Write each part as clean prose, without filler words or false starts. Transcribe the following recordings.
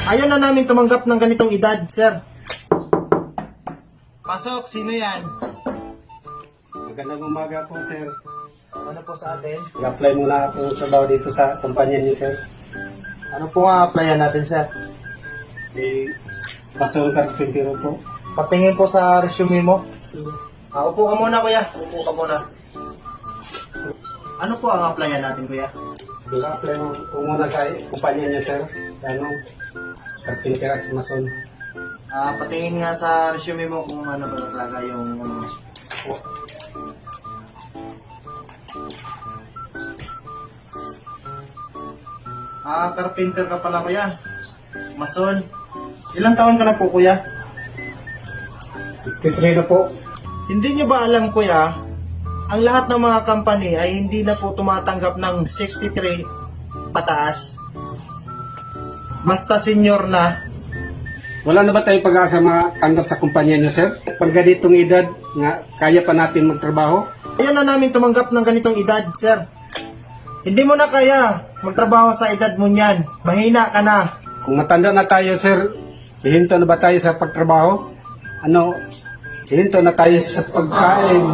Ayaw na namin tumanggap ng ganitong edad, sir. Pasok, sino yan? Magandang umaga po, sir. Ano po sa atin? I-apply muna ako sa trabaho dito sa kumpanya niyo, sir. Ano po nga applyan natin, sir? Pasong Carpintero po. Patingin po sa resume mo. Upo ka muna, kuya. Upo ka muna. Ano po ang applyan natin, kuya? I-apply mo po muna sa kumpanya niyo, sir. Sa Carpintero at Mason. Patingin nga sa resume mo kung ano ba talaga yung carpenter ka pala, kuya. Mason. Ilang taon ka na po, kuya? 63 na po. Hindi nyo ba alam, kuya, ang lahat ng mga company ay hindi na po tumatanggap ng 63 pataas. Basta senior na. Wala na ba tayong pag-asa matanggap sa kumpanya niyo, sir? Pag ganitong edad, nga, kaya pa natin magtrabaho? Ayaw na namin tumanggap ng ganitong edad, sir. Hindi mo na kaya magtrabaho sa edad mo niyan. Mahina ka na. Kung matanda na tayo, sir, hihinto na ba tayo sa pagtrabaho? Hihinto na tayo sa pagkain.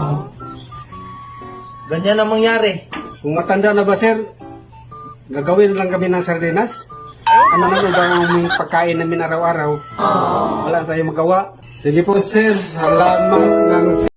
Ganyan ang mangyari. Kung matanda na ba, sir, gagawin lang kami ng sardinas? Ano naman ba ang pagkain namin araw-araw? Wala tayong magawa. Sige po, sir. Salamat ng